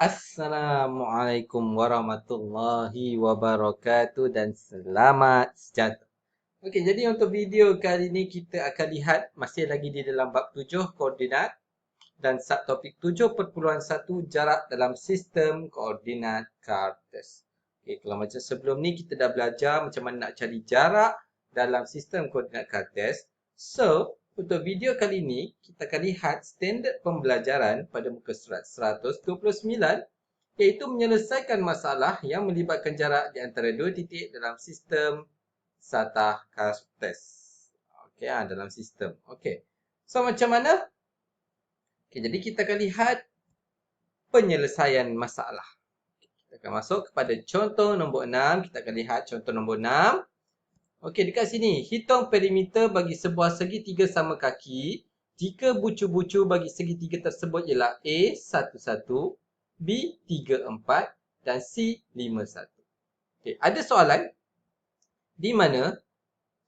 Assalamualaikum warahmatullahi wabarakatuh dan selamat sejahtera. Okey, jadi untuk video kali ini kita akan lihat masih lagi di dalam bab 7 koordinat dan subtopik 7.1 jarak dalam sistem koordinat Cartesian. Okey, kalau macam sebelum ni kita dah belajar macam mana nak cari jarak dalam sistem koordinat Cartesian. So, untuk video kali ini kita akan lihat standard pembelajaran pada muka surat 129 iaitu menyelesaikan masalah yang melibatkan jarak di antara dua titik dalam sistem satah Cartesian. Okey, dalam sistem. Okey. So macam mana? Okey, jadi kita akan lihat penyelesaian masalah. Kita akan masuk kepada contoh nombor 6. Kita akan lihat contoh nombor 6. Okey, dekat sini. Hitung perimeter bagi sebuah segitiga sama kaki jika bucu-bucu bagi segitiga tersebut ialah A 11, B 34 dan C 51. Okey, ada soalan di mana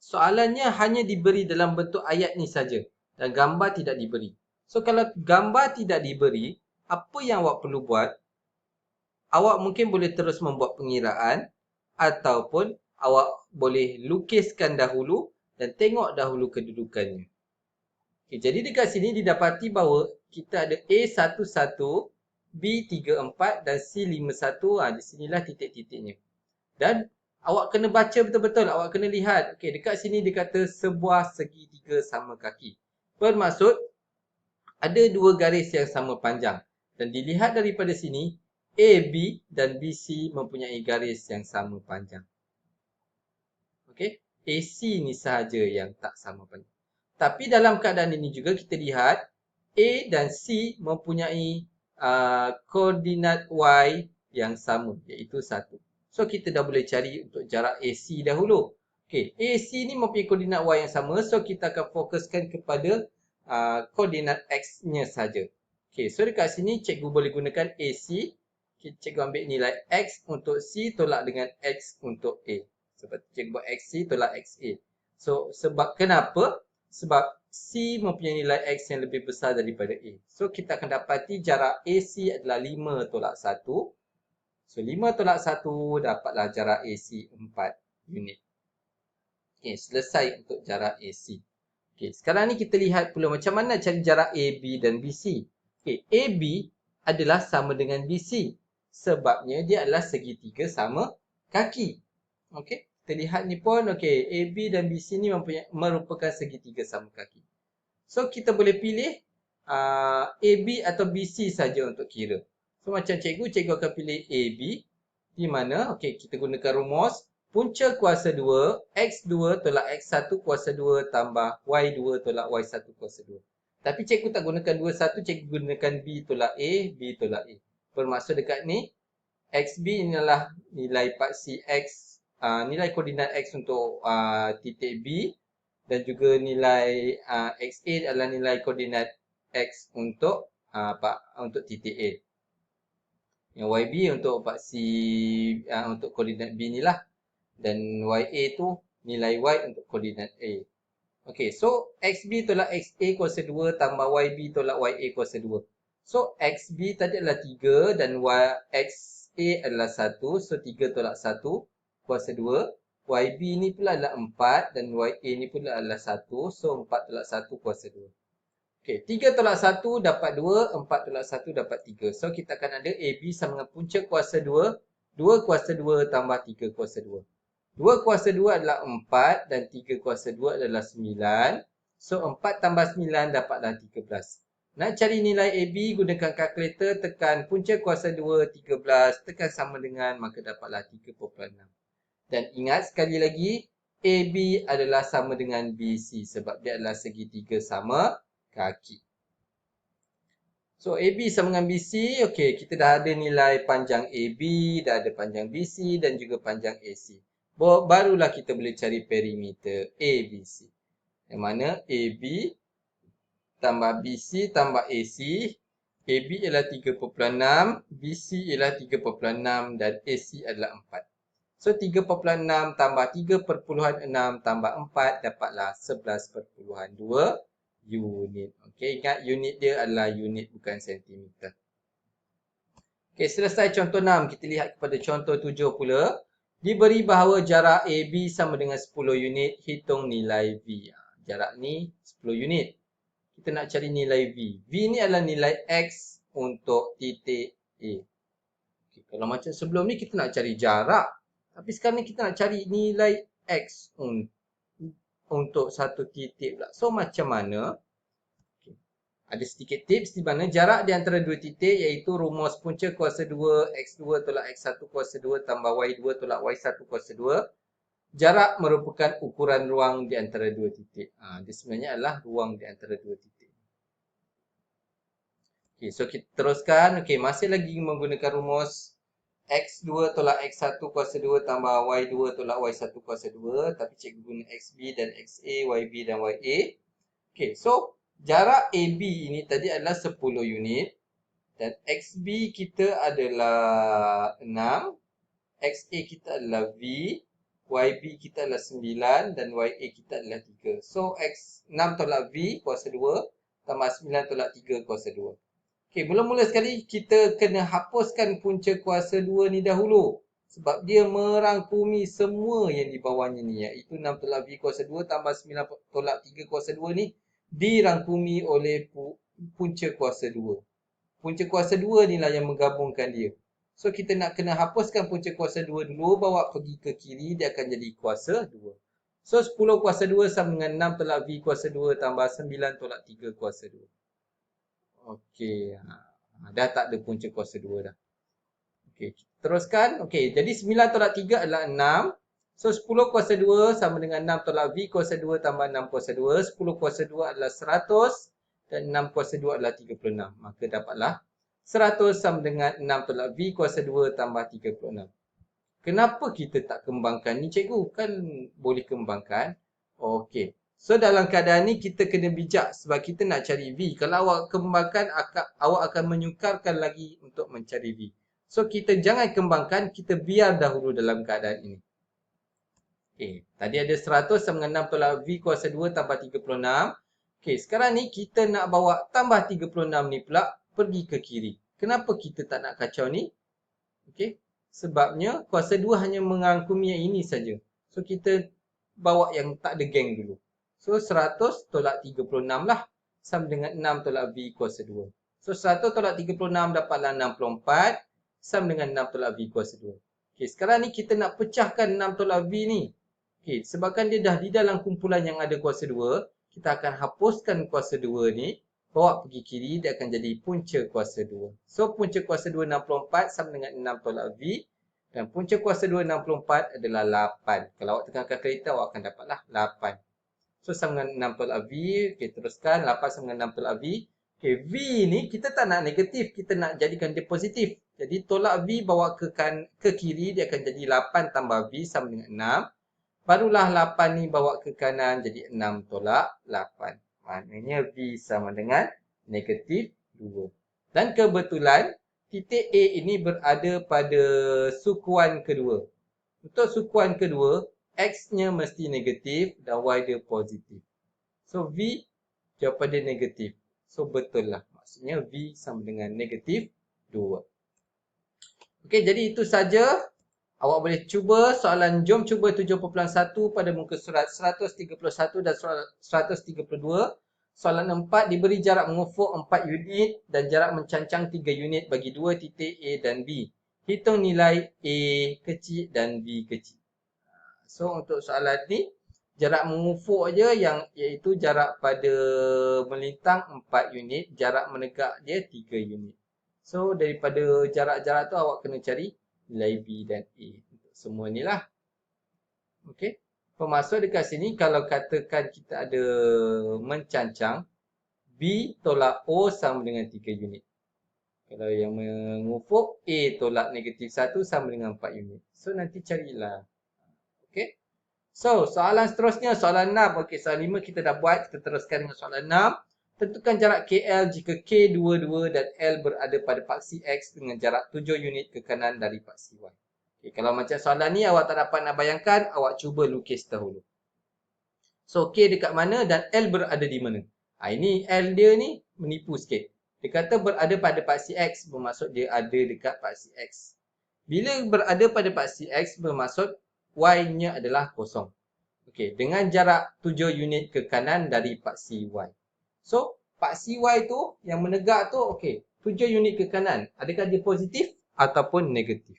soalannya hanya diberi dalam bentuk ayat ni saja dan gambar tidak diberi. So kalau gambar tidak diberi, apa yang awak perlu buat? Awak mungkin boleh terus membuat pengiraan ataupun awak boleh lukiskan dahulu dan tengok dahulu kedudukannya. Okay, jadi dekat sini didapati bahawa kita ada A11, B34 dan C51. Di sinilah titik-titiknya. Dan awak kena baca betul-betul. Awak kena lihat. Okey, dekat sini dia kata sebuah segitiga sama kaki. Bermaksud ada dua garis yang sama panjang. Dan dilihat daripada sini, AB dan BC mempunyai garis yang sama panjang. Okey, AC ni sahaja yang tak sama panjang. Tapi dalam keadaan ini juga kita lihat A dan C mempunyai koordinat Y yang sama, iaitu 1. So, kita dah boleh cari untuk jarak AC dahulu. Okey, AC ni mempunyai koordinat Y yang sama. So, kita akan fokuskan kepada koordinat X-nya saja. Okey, so dekat sini cikgu boleh gunakan AC. Cikgu ambil nilai X untuk C tolak dengan X untuk A. Sebab cikgu buat XC tolak XA. So, sebab kenapa? Sebab C mempunyai nilai X yang lebih besar daripada A. So, kita akan dapati jarak AC adalah 5 tolak 1. So, 5 tolak 1 dapatlah jarak AC 4 unit. Okay, selesai untuk jarak AC. Okay, sekarang ni kita lihat pula macam mana cari jarak AB dan BC. Okay, AB adalah sama dengan BC. Sebabnya dia adalah segitiga sama kaki. Okay, kita lihat ni pun, okay, AB dan BC ni merupakan segitiga sama kaki. So, kita boleh pilih AB atau BC saja untuk kira. So, macam cikgu akan pilih AB. Di mana, okay, kita gunakan rumus. Punca kuasa 2, X2 tolak X1 kuasa 2 tambah Y2 tolak Y1 kuasa 2. Tapi cikgu tak gunakan 2, 1, cikgu gunakan B tolak A, B tolak A. Bermaksud dekat ni, XB inilah nilai paksi X, nilai koordinat X untuk titik B. Dan juga nilai XA adalah nilai koordinat X untuk untuk titik A. Yang YB untuk paksi untuk koordinat B ni lah. Dan YA tu nilai Y untuk koordinat A. Okey, so XB tolak XA kuasa 2 tambah YB tolak YA kuasa 2. So XB tadi adalah 3 dan XA adalah 1. So 3 tolak 1 kuasa 2. YB ni pula adalah 4 dan YA ni pula adalah 1. So 4 tolak 1 kuasa 2. Okey, 3 tolak 1 dapat 2, 4 tolak 1 dapat 3. So kita akan ada AB sama dengan punca kuasa 2, 2 kuasa 2 tambah 3 kuasa 2. 2 kuasa 2 adalah 4 dan 3 kuasa 2 adalah 9. So 4 tambah 9 dapatlah 13. Nak cari nilai AB gunakan kalkulator, tekan punca kuasa 2, 13, tekan sama dengan, maka dapatlah 3.6. Dan ingat sekali lagi, AB adalah sama dengan BC sebab dia adalah segitiga sama kaki. So, AB sama dengan BC. Okey, kita dah ada nilai panjang AB, dah ada panjang BC dan juga panjang AC. Barulah kita boleh cari perimeter ABC. Yang mana AB tambah BC tambah AC. AB ialah 3.6, BC ialah 3.6 dan AC adalah 4. So 3.6 tambah 3.6 tambah 4 dapatlah 11.2 unit. Okey, ingat unit dia adalah unit bukan sentimeter. Okey, selesai contoh 6. Kita lihat kepada contoh 7 pula. Diberi bahawa jarak AB sama dengan 10 unit, hitung nilai V. Jarak ni 10 unit. Kita nak cari nilai V. V ni adalah nilai X untuk titik A. Okay, kalau macam sebelum ni kita nak cari jarak. Tapi sekarang ni kita nak cari nilai X untuk satu titik pula. So macam mana? Ada sedikit tips di mana jarak di antara dua titik iaitu rumus punca kuasa 2 X2 tolak X1 kuasa 2 tambah Y2 tolak Y1 kuasa 2. Jarak merupakan ukuran ruang di antara dua titik. Dia sebenarnya adalah ruang di antara dua titik. Okay, so kita teruskan. Okay, masih lagi menggunakan rumus X2 tolak X1 kuasa 2 tambah Y2 tolak Y1 kuasa 2. Tapi cikgu guna XB dan XA, YB dan YA. Okay, so jarak AB ini tadi adalah 10 unit. Dan XB kita adalah 6. XA kita adalah V. YB kita adalah 9. Dan YA kita adalah 3. So, X6 tolak V kuasa 2 tambah 9 tolak 3 kuasa 2. Okey, mula-mula sekali kita kena hapuskan punca kuasa 2 ni dahulu. Sebab dia merangkumi semua yang di bawahnya ni. Iaitu 6 tolak V kuasa 2 tambah 9 tolak 3 kuasa 2 ni dirangkumi oleh punca kuasa 2. Punca kuasa 2 ni lah yang menggabungkan dia. So kita nak kena hapuskan punca kuasa 2 dulu, bawa pergi ke kiri, dia akan jadi kuasa 2. So 10 kuasa 2 sama dengan 6 tolak V kuasa 2 tambah 9 tolak 3 kuasa 2. Okey, dah tak ada punca kuasa 2 dah. Okey, teruskan. Okey, jadi 9 tolak 3 adalah 6. So 10 kuasa 2 sama dengan 6 tolak V kuasa 2 tambah 6 kuasa 2. 10 kuasa 2 adalah 100 dan 6 kuasa 2 adalah 36. Maka dapatlah 100 sama dengan 6 tolak V kuasa 2 tambah 36. Kenapa kita tak kembangkan ni cikgu? Kan boleh kembangkan. Okey. So dalam keadaan ni kita kena bijak sebab kita nak cari V. Kalau awak kembangkan, awak akan menyukarkan lagi untuk mencari V. So kita jangan kembangkan, kita biar dahulu dalam keadaan ini. Okey, tadi ada 100 sama dengan 6 tolak V kuasa 2 tambah 36. Okey, sekarang ni kita nak bawa tambah 36 ni pula pergi ke kiri. Kenapa kita tak nak kacau ni? Okey, sebabnya kuasa 2 hanya merangkumi yang ini saja. So kita bawa yang tak ada geng dulu. So 100 tolak 36 lah sama dengan 6 tolak V kuasa 2. So 100 tolak 36 dapatlah 64 sama dengan 6 tolak V kuasa 2. Okey, sekarang ni kita nak pecahkan 6 tolak V ni. Okey, sebabkan dia dah di dalam kumpulan yang ada kuasa 2, kita akan hapuskan kuasa 2 ni, bawa pergi kiri, dia akan jadi punca kuasa 2. So, punca kuasa 2 64 sama dengan 6 tolak V. Dan punca kuasa 2 64 adalah 8. Kalau awak tekan kalkulator, awak akan dapatlah 8. So, sama dengan 6 tolak V. Okey, teruskan. 8 sama dengan 6 tolak V. Okey, V ni kita tak nak negatif. Kita nak jadikan dia positif. Jadi, tolak V bawa ke kiri, dia akan jadi 8 tambah V sama dengan 6. Barulah 8 ni bawa ke kanan jadi 6 tolak 8. Maknanya V sama dengan negatif 2. Dan kebetulan titik A ini berada pada sukuan kedua. Untuk sukuan kedua, X-nya mesti negatif dan Y dia positif. So V jawapan dia negatif. So betul lah. Maksudnya V sama dengan negatif 2. Okey, jadi itu saja. Awak boleh cuba soalan jom cuba 7.1 pada muka surat 131 dan 132. Soalan 4 diberi jarak mengufuk 4 unit dan jarak mencancang 3 unit bagi 2 titik A dan B. Hitung nilai A kecil dan B kecil. So untuk soalan ni jarak mengufuk aja yang iaitu jarak pada melintang 4 unit, jarak menegak dia 3 unit. So daripada jarak-jarak tu awak kena cari nilai B dan A. Untuk semua ni lah. Okey. Pemasuk dekat sini kalau katakan kita ada mencancang B tolak O sama dengan 3 unit. Kalau yang mengufuk A tolak negatif 1 sama dengan 4 unit. So nanti carilah. Okey. So soalan seterusnya soalan 6. Okey, soalan 5 kita dah buat. Kita teruskan dengan soalan 6. Tentukan jarak KL jika K22 dan L berada pada paksi X dengan jarak 7 unit ke kanan dari paksi Y. Okay, kalau macam soalan ni awak tak dapat nak bayangkan, awak cuba lukis dahulu. So K dekat mana dan L berada di mana? Ini L dia ni menipu sikit. Dia kata berada pada paksi X, bermaksud dia ada dekat paksi X. Bila berada pada paksi X, bermaksud Y-nya adalah kosong. Okey, dengan jarak 7 unit ke kanan dari paksi Y. So, paksi Y tu yang menegak tu, okey, 7 unit ke kanan. Adakah dia positif ataupun negatif?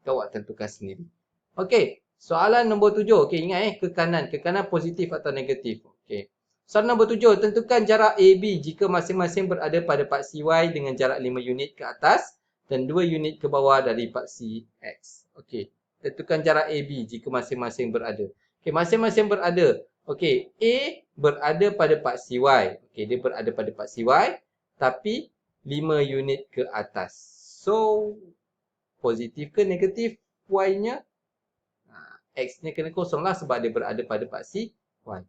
Awak tentukan sendiri. Okey, soalan nombor 7. Okey, ingat ke kanan. Ke kanan positif atau negatif. Okey. Soalan nombor 7. Tentukan jarak AB jika masing-masing berada pada paksi Y dengan jarak 5 unit ke atas dan 2 unit ke bawah dari paksi X. Okey. Tentukan jarak AB jika masing-masing berada. Okey, masing-masing berada. Okey, A berada pada paksi Y. Okey, dia berada pada paksi Y tapi 5 unit ke atas. So, positif ke negatif Y-nya? X-nya kena kosong lah sebab dia berada pada paksi Y.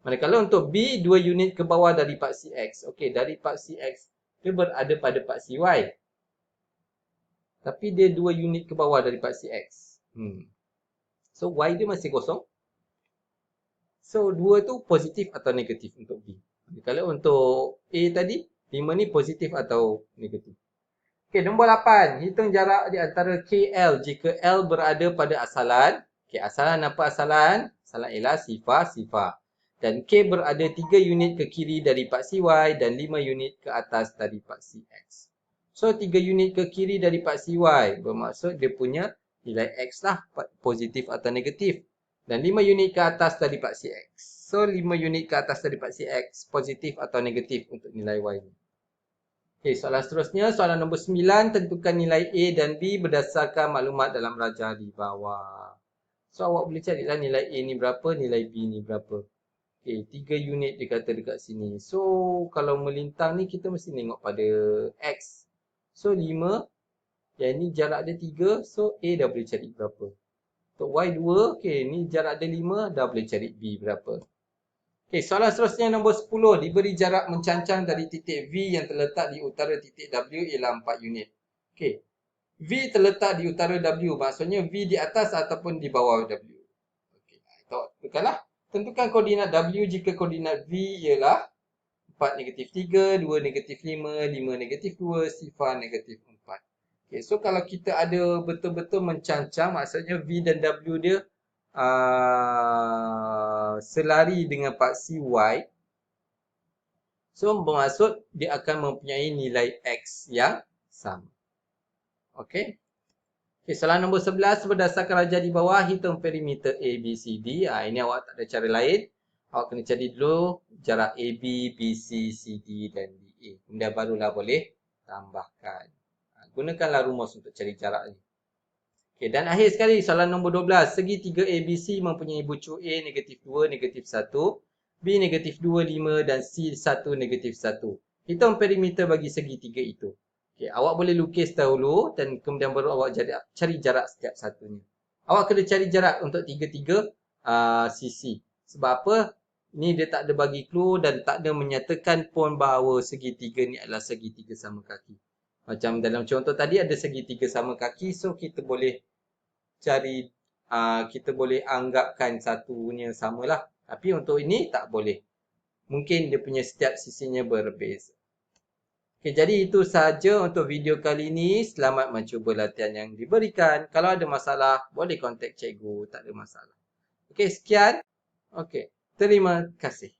Manakala untuk B, 2 unit ke bawah dari paksi X. Okey, dari paksi X, dia berada pada paksi Y. Tapi dia 2 unit ke bawah dari paksi X. So, Y dia masih kosong. So, 2 tu positif atau negatif untuk B. Kalau untuk A tadi, 5 ni positif atau negatif. Okey, nombor 8. Hitung jarak di antara KL jika L berada pada asalan. Okey, asalan apa asalan? Asalan ialah sifar. Dan K berada 3 unit ke kiri dari paksi Y dan 5 unit ke atas dari paksi X. So, 3 unit ke kiri dari paksi Y bermaksud dia punya nilai X lah, positif atau negatif. Dan 5 unit ke atas dari paksi X. So, 5 unit ke atas dari paksi X, positif atau negatif untuk nilai Y ni. Okey, soalan seterusnya, soalan nombor 9, tentukan nilai A dan B berdasarkan maklumat dalam rajah di bawah. So, awak boleh carilah nilai A ni berapa, nilai B ni berapa. Okey, 3 unit dia kata dekat sini. So, kalau melintang ni, kita mesti tengok pada X. So, 5. Yang ni jarak dia 3. So, A dah boleh cari berapa. Untuk Y 2, okey, ni jarak dia 5, dah boleh cari B berapa. Okey, soalan seterusnya nombor 10. Diberi jarak mencancang dari titik V yang terletak di utara titik W ialah 4 unit. Okey, V terletak di utara W. Maksudnya V di atas ataupun di bawah W. Okey, tentukanlah. Tentukan koordinat W jika koordinat V ialah 4 negatif 3, 2 negatif 5, 5 negatif 2, sifar negatif 4. Okay, so kalau kita ada betul-betul mencancang, maksudnya V dan W dia selari dengan paksi Y. So, bermaksud dia akan mempunyai nilai X yang sama. Okey. Okay, soalan nombor 11. Berdasarkan rajah di bawah, hitung perimeter ABCD. Ini awak tak ada cara lain. Awak kena cari dulu jarak AB, BC, CD dan DA. Kemudian barulah boleh tambahkan. Gunakanlah rumus untuk cari jarak ni. Okay, dan akhir sekali soalan nombor 12. Segitiga ABC mempunyai bucu A negatif 2, negatif 1, B negatif 2, 5 dan C 1, negatif 1. Hitung perimeter bagi segitiga itu. Okay, awak boleh lukis dahulu dan kemudian baru awak cari jarak setiap satunya. Awak kena cari jarak untuk tiga-tiga sisi. Sebab apa? Ni dia tak ada bagi clue dan tak ada menyatakan pun bahawa segitiga ni adalah segitiga sama kaki. Macam dalam contoh tadi ada segitiga sama kaki, so kita boleh cari, kita boleh anggapkan satunya samalah. Tapi untuk ini tak boleh. Mungkin dia punya setiap sisinya berbeza. Okay, jadi itu sahaja untuk video kali ini. Selamat mencuba latihan yang diberikan. Kalau ada masalah, boleh kontak cikgu. Tak ada masalah. Okay, sekian. Okay, terima kasih.